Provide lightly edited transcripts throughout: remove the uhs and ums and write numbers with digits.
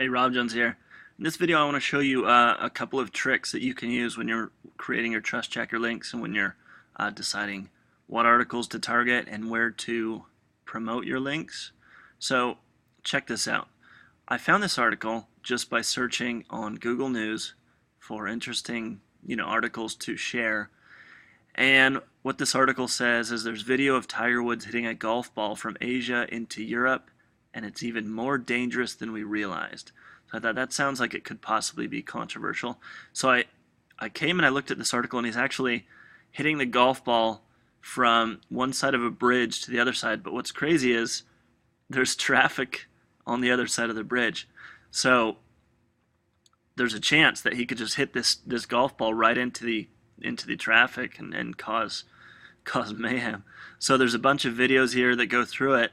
Hey, Rob Jones here. In this video, I want to show you a couple of tricks that you can use when you're creating your Trustjacker links and when you're deciding what articles to target and where to promote your links. So, check this out. I found this article just by searching on Google News for interesting, articles to share. And what this article says is there's video of Tiger Woods hitting a golf ball from Asia into Europe, and it's even more dangerous than we realized. So I thought that sounds like it could possibly be controversial. So I came and I looked at this article, and he's actually hitting the golf ball from one side of a bridge to the other side. But what's crazy is there's traffic on the other side of the bridge. So there's a chance that he could just hit this golf ball right into the traffic and cause mayhem. So there's a bunch of videos here that go through it.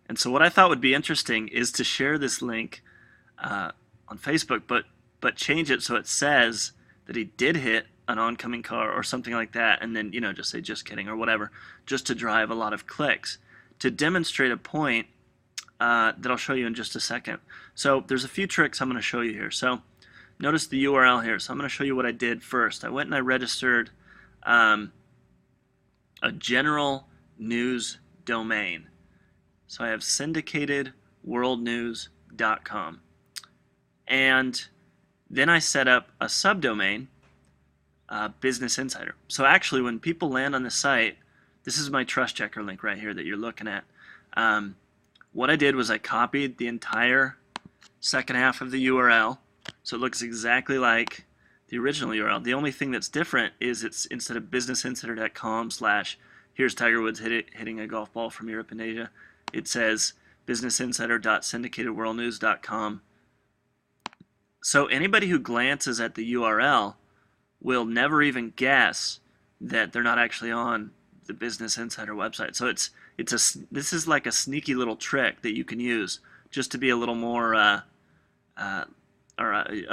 And so what I thought would be interesting is to share this link on Facebook, but change it so it says that he did hit an oncoming car or something like that, and then just say just kidding or whatever, just to drive a lot of clicks to demonstrate a point that I'll show you in just a second. So there's a few tricks I'm going to show you here. So notice the URL here. So I'm going to show you what I did first. I went and I registered a general news domain. So I have syndicatedworldnews.com. And then I set up a subdomain, Business Insider. So actually, when people land on the site, this is my Trustjacker link right here that you're looking at. What I did was I copied the entire second half of the URL, so it looks exactly like the original URL. The only thing that's different is it's instead of businessinsider.com/here's Tiger Woods hitting a golf ball from Europe and Asia, it says businessinsider.syndicatedworldnews.com. So anybody who glances at the URL will never even guess that they're not actually on the Business Insider website. So this is like a sneaky little trick that you can use just to be a little more or a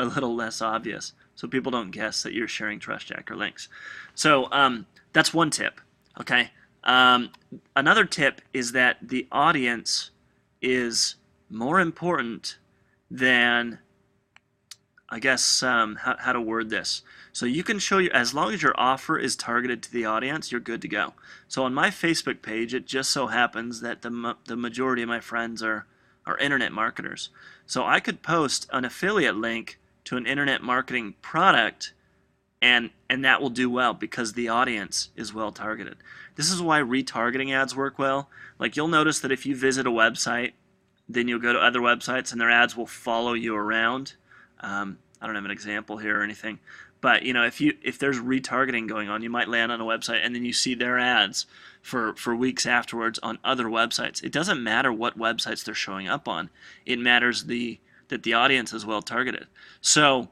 little less obvious, so people don't guess that you're sharing Trustjacker links. So that's one tip. Okay. Another tip is that the audience is more important than, I guess, how to word this. So you can show you, as long as your offer is targeted to the audience, you're good to go. So on my Facebook page, it just so happens that the majority of my friends are internet marketers. So I could post an affiliate link to an internet marketing product, and that will do well because the audience is well targeted. This is why retargeting ads work well. Like, you'll notice that if you visit a website, then you'll go to other websites and their ads will follow you around. I don't have an example here or anything, but if there's retargeting going on, you might land on a website and then you see their ads for weeks afterwards on other websites. It doesn't matter what websites they're showing up on. It matters that the audience is well targeted. So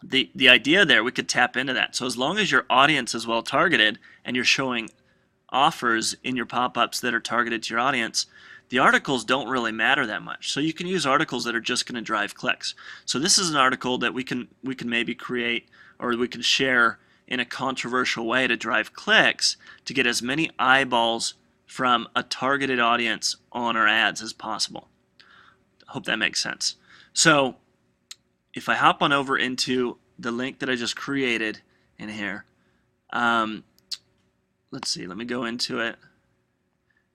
the idea there, we could tap into that. So as long as your audience is well targeted and you're showing offers in your pop-ups that are targeted to your audience, the articles don't really matter that much. So you can use articles that are just going to drive clicks. So this is an article that we can maybe create, or we can share in a controversial way to drive clicks to get as many eyeballs from a targeted audience on our ads as possible. Hope that makes sense. So if I hop on over into the link that I just created in here, let's see, let me go into it.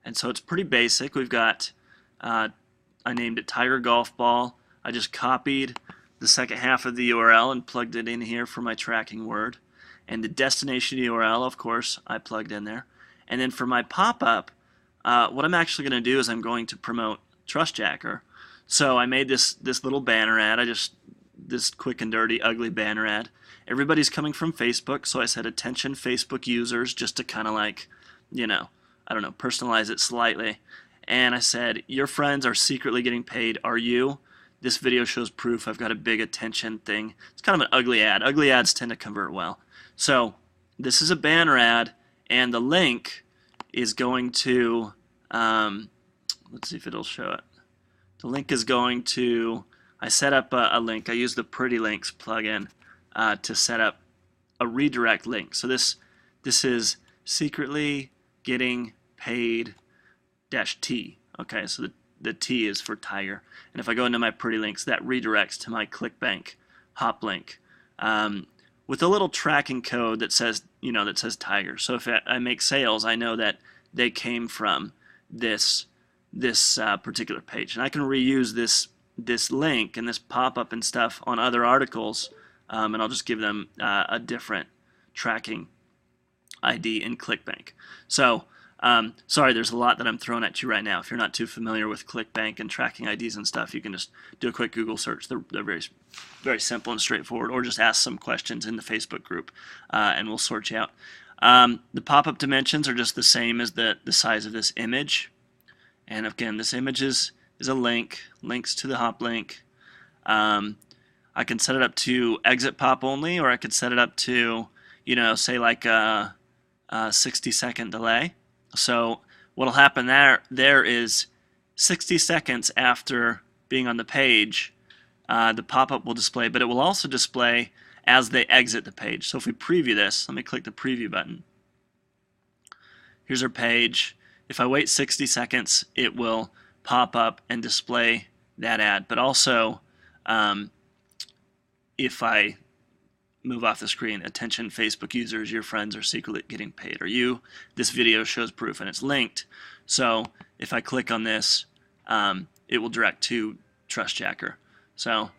And so it's pretty basic. We've got, I named it Tiger Golf Ball. I just copied the second half of the URL and plugged it in here for my tracking word. And the destination URL, of course, I plugged in there. And then for my pop-up, what I'm actually going to do is I'm going to promote Trustjacker. So I made this little banner ad. This quick and dirty, ugly banner ad. Everybody's coming from Facebook, so I said attention Facebook users, just to kind of like, I don't know, personalize it slightly. And I said, your friends are secretly getting paid. Are you? This video shows proof. I've got a big attention thing. It's kind of an ugly ad. Ugly ads tend to convert well. So this is a banner ad, and the link is going to, let's see if it'll show it. The link is going to, I set up a link. I use the Pretty Links plugin to set up a redirect link. So this is secretly getting paid -T. Okay, so the T is for Tiger. And if I go into my pretty links, that redirects to my Clickbank hop link with a little tracking code that says, that says Tiger. So if I make sales, I know that they came from this particular page, and I can reuse this link and this pop-up and stuff on other articles, and I'll just give them a different tracking ID in Clickbank. So sorry, there's a lot that I'm throwing at you right now. If you're not too familiar with Clickbank and tracking IDs and stuff, you can just do a quick Google search. They're very, very simple and straightforward, or just ask some questions in the Facebook group, and we'll sort you out. The pop-up dimensions are just the same as the size of this image. And again, this image is a link, links to the hop link. I can set it up to exit pop only, or I could set it up to, say like a 60-second delay. So what'll happen there is 60 seconds after being on the page, the pop-up will display, but it will also display as they exit the page. So if we preview this, let me click the preview button. Here's our page. If I wait 60 seconds, it will pop up and display that ad. But also, if I move off the screen, attention Facebook users, your friends are secretly getting paid, or this video shows proof and it's linked. So if I click on this, it will direct to Trustjacker. So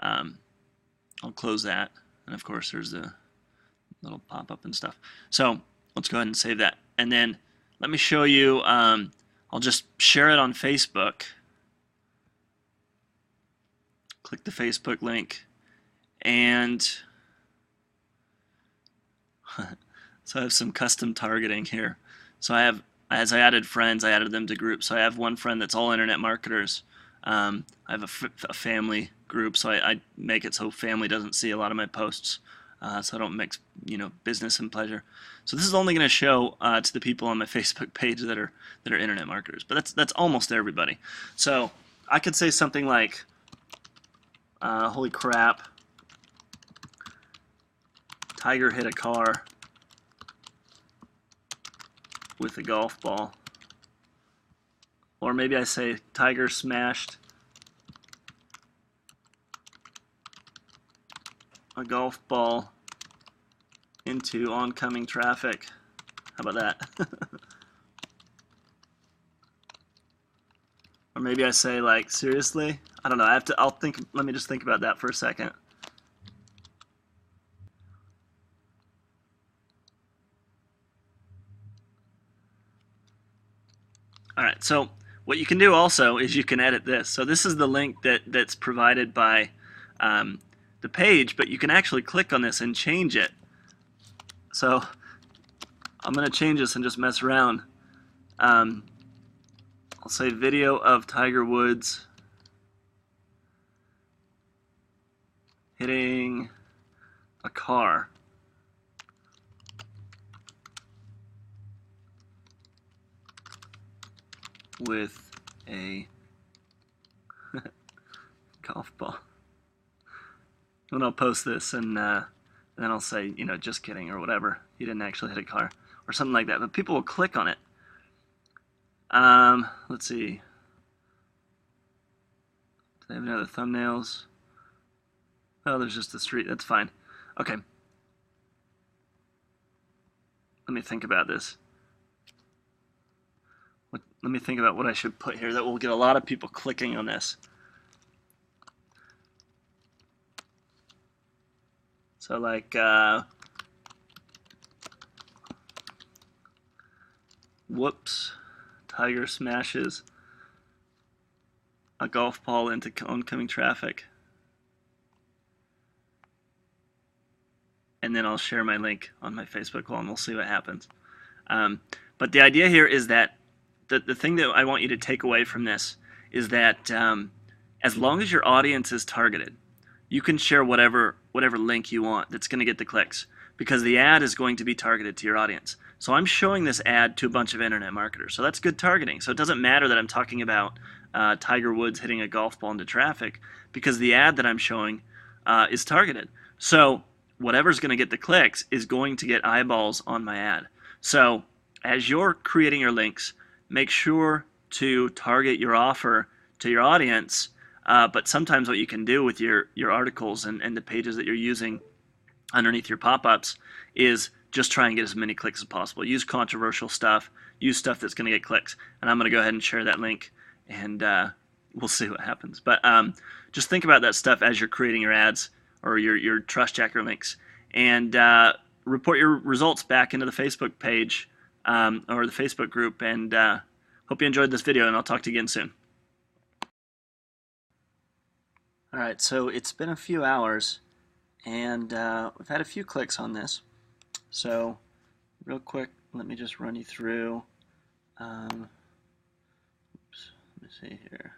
I'll close that, and of course there's the little pop-up and stuff. So let's go ahead and save that, and then let me show you. I'll just share it on Facebook. Click the Facebook link, and so I have some custom targeting here. So as I added friends, I added them to groups. So I have one friend that's all internet marketers. I have a family group, so I make it so family doesn't see a lot of my posts, so I don't mix business and pleasure. So this is only going to show to the people on my Facebook page that are internet marketers, but that's almost everybody. So I could say something like, "Holy crap! Tiger hit a car with a golf ball." Or maybe I say, "Tiger smashed a golf ball into oncoming traffic." How about that? Or maybe I say, like, "Seriously?" I don't know. Let me just think about that for a second. All right, so what you can do also is you can edit this. So this is the link that's provided by the page, but you can actually click on this and change it. So I'm going to change this and just mess around. I'll say video of Tiger Woods hitting a car. With a golf ball. And I'll post this, and then I'll say, just kidding, or whatever. He didn't actually hit a car, or something like that. But people will click on it. Let's see. Do they have any other thumbnails? Oh, there's just the street. That's fine. Okay. Let me think about this. Let me think about what I should put here that will get a lot of people clicking on this. So like, whoops, Tiger smashes a golf ball into oncoming traffic. And then I'll share my link on my Facebook wall, and we'll see what happens. But the idea here is that the thing that I want you to take away from this is that as long as your audience is targeted, you can share whatever link you want that's going to get the clicks, because the ad is going to be targeted to your audience. So I'm showing this ad to a bunch of internet marketers, so that's good targeting. So it doesn't matter that I'm talking about Tiger Woods hitting a golf ball into traffic, because the ad that I'm showing is targeted. So whatever's going to get the clicks is going to get eyeballs on my ad. So as you're creating your links, make sure to target your offer to your audience. But sometimes what you can do with your articles and the pages that you're using underneath your pop-ups is just try and get as many clicks as possible. Use controversial stuff. Use stuff that's going to get clicks. And I'm going to go ahead and share that link, and we'll see what happens. But just think about that stuff as you're creating your ads or your Trustjacker links, and report your results back into the Facebook page or the Facebook group. And hope you enjoyed this video, and I'll talk to you again soon. All right, so it's been a few hours, and we've had a few clicks on this. So real quick, let me just run you through. Oops, let me see here.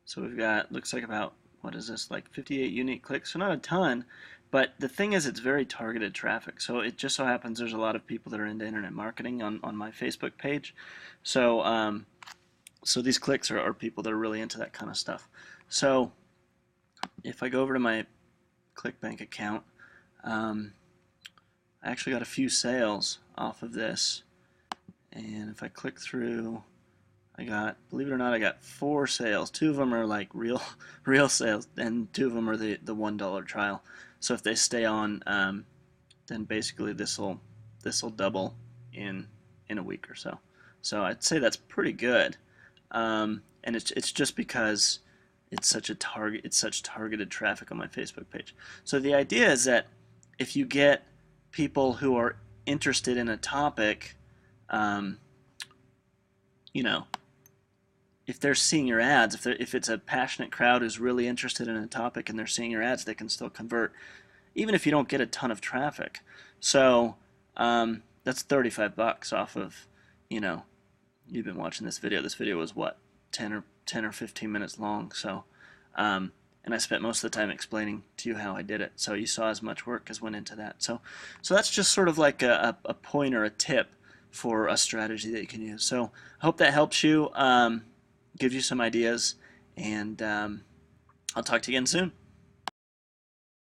So we've got, looks like about, what is this, like 58 unique clicks, so not a ton, but the thing is it's very targeted traffic. So it just so happens there's a lot of people that are into internet marketing on my Facebook page. So so these clicks are people that are really into that kind of stuff. So if I go over to my Clickbank account, I actually got a few sales off of this, and if I click through, I got, believe it or not, I got 4 sales. 2 of them are like real sales, and 2 of them are the $1 trial. So if they stay on, then basically this will double in a week or so. So I'd say that's pretty good, and it's just because it's such targeted traffic on my Facebook page. So the idea is that if you get people who are interested in a topic, you know, if they're seeing your ads, if it's a passionate crowd who's really interested in a topic and they're seeing your ads, they can still convert, even if you don't get a ton of traffic. So that's $35 off of, you know, you've been watching this video. This video was what, 10 or 15 minutes long. So and I spent most of the time explaining to you how I did it. So you saw as much work as went into that. So that's just sort of like a pointer, a tip for a strategy that you can use. So I hope that helps you, gives you some ideas, and I'll talk to you again soon.